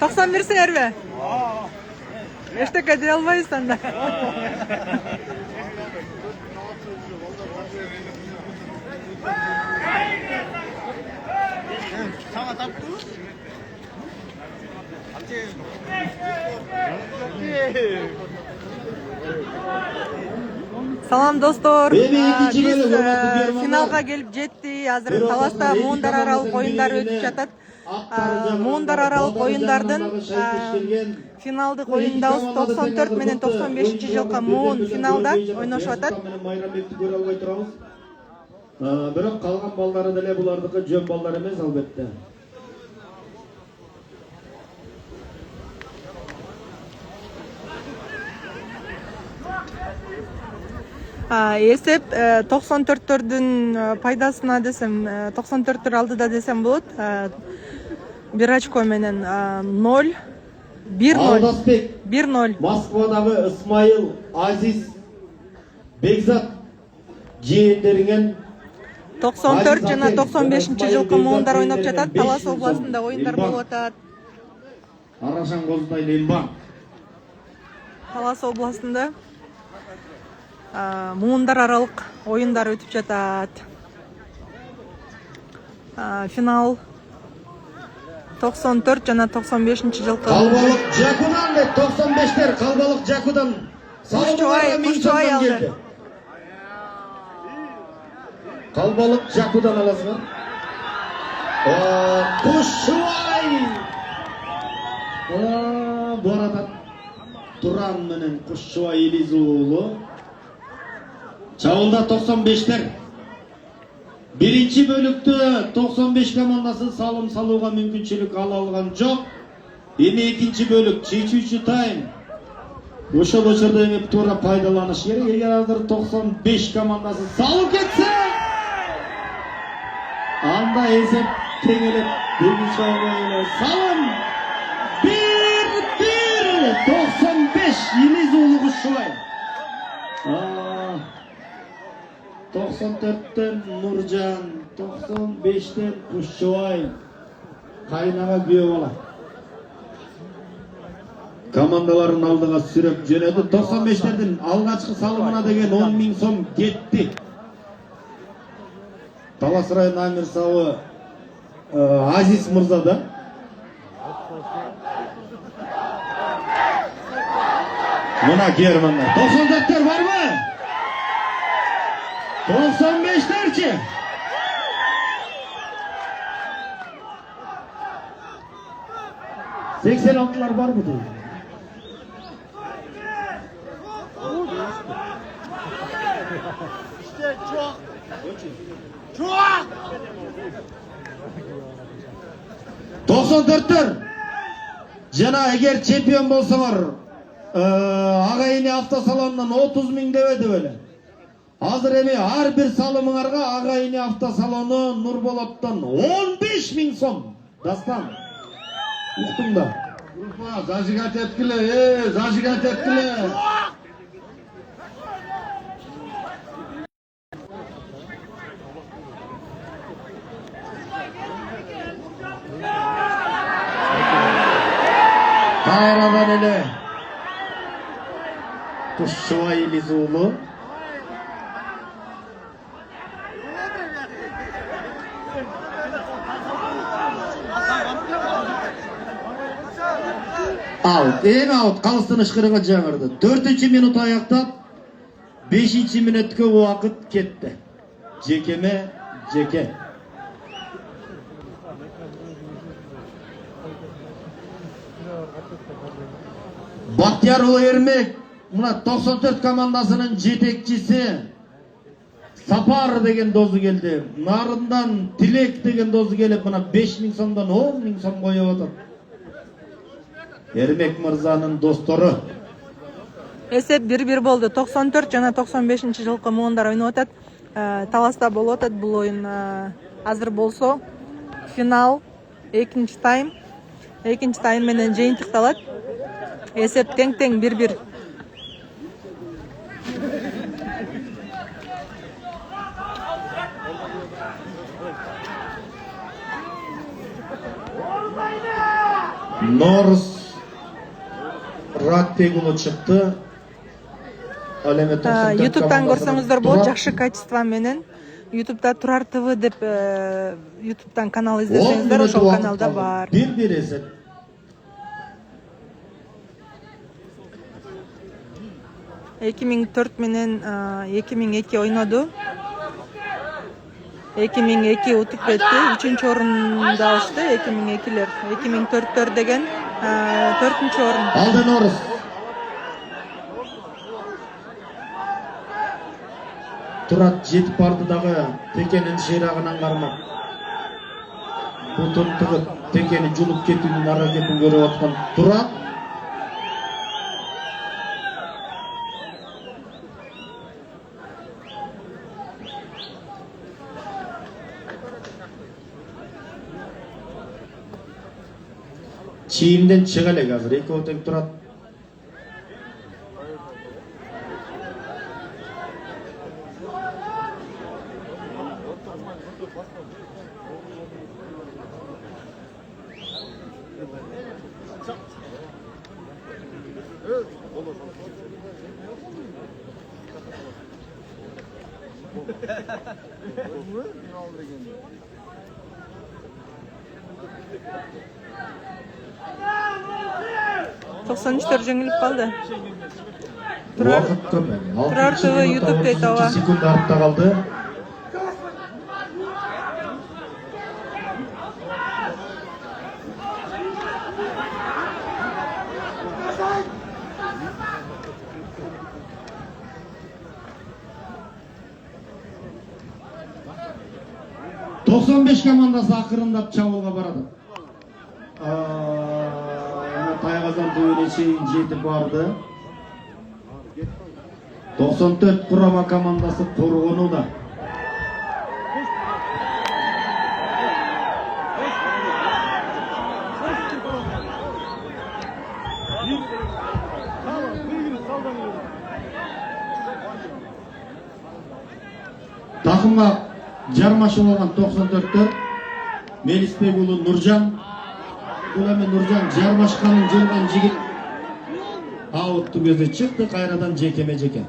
91 сіңербе? Ештеке дей албайсың да. Салам достор, биз финалга келип жетти. Азыр Таласта Муундар аралык оюндары өтүп жатат. Муундар аралык оюндардын финалдык оюндабыз 94 менен 95-жылкы Муун финалда ойношуп атат. Бирок калган балдары деле булардыкы жөн балдар эмес албетте. Эсеп 94-төрдүн пайдасына десем, 94-төр алдыда десем болот. 1 очко менен 0 1-0. Москвадагы Исмайыл, Азиз, Бекзат жээндеринен 94 жана 95-жылкы Муундар ойноп жатат. Талас областында оюндар болуп атат. Арашан Козутай Лембан. Талас областында Муундар аралык оюндар өтүп жатат. Финал 94 жана 95-жылкы. Калбалык Жакудан 95-тер, Калбалык Жакудан. Кушчубай алды. Калбалык Жакудан аласызбы? Кушчубай. Бу арада Туран менен Кушчубай Элиз уулу. Чабуулда 95-тер. Биринчи бөлүктө 95 командасы салым салууга мүмкүнчүлүк ала алган жок. Эми экинчи бөлүк чечүүчү тайм. Ошол учурда эми туура пайдаланыш керек. Эгер азыр 95 командасы салып кетсе, анда эсеп теңелеп биринчи ойнойт. Салым 1-1 95 Элиз уулу Кушчубай. 94'ten Nurcan, 95'ten Kuşçubay. Kaynağa güye ola. Komandaların aldığa sürüp jönödü. 95'lerden algaçkı salımına degen 10.000 so'm ketti. Талас район Амир Сабы Азиз Мырзада. Мына Германдар. 94'ter var mı? 95'lerçi. ...86'lar var mı diyor? İşte çok. Çok. 94'ter. Jana eğer çempiyon bolsalar... ...agayini hafta salonundan 30.000 debedi böyle. Hazır emi har bir salımыңарга агайыны авто салону Нурболоттон 15.000 сом. Дастан. Уктуң да. Urfa, zажигать etkile, zажигать etkile. Kayradan ele. Kuşçubay Eliz уулу. Out, out, kalsın ışkırığa жаңырды. 4-cü minut ayaktap, 5-ci minutga vaqt ketdi. Jekeme, jeke. Bahtiyar ulu Ermek, mına 94 komandasının jetekçisi Sapar degen dozu geldi. Narından Tilek degen dozu gelip mına 5.000 so'mdan 10.000 so'm koyup otur. Ermek Мырзанын достору. Эсеп 1-1 болду. 94 жана 95-жылкы Муундар ойноп атат. Таласта болуп атат бул оюн. Азыр болсо финал экинчи тайм менен жыйынтыкталат. Эсеп тең-тең 1-1. Norus Ratbegulu çıktı. YouTube'dan көрсөңүздөр болот, жакшы качество менен. YouTube'da Turar TV деп YouTube'dan kanal izlesеңиздер, ошол каналда бар. Bir esep. Эки миң төрт менен 2002 ойноду. 2002 утуп кетти. 3-орунда алышты 2002'лер. 2004'төр деген 4-орун. Aldı Norus. Turat жетип барды дагы Текенин шыйрагынан кармап. Бутун тыгып Текени жулуп кетүүнүн аракетин көрүп аткан Turat чийимден чыга элек азыр экөө тең турат. Токсон жеңилип калды. Вакыт көп. Turar TV YouTube'da таба. Секунд артта калды. Doksan командасы акырындап чабуулга барады. Тайгазан түбүнө чейин жетип барды. 94 kurama командасы коргонууда. Takımga жармашып алган 94'төр Мелисбек уулу Нуржан. Бул эми Нуржан жармашканын жылган жигит. Аутту көзү чыкты, кайрадан жекеме жеке.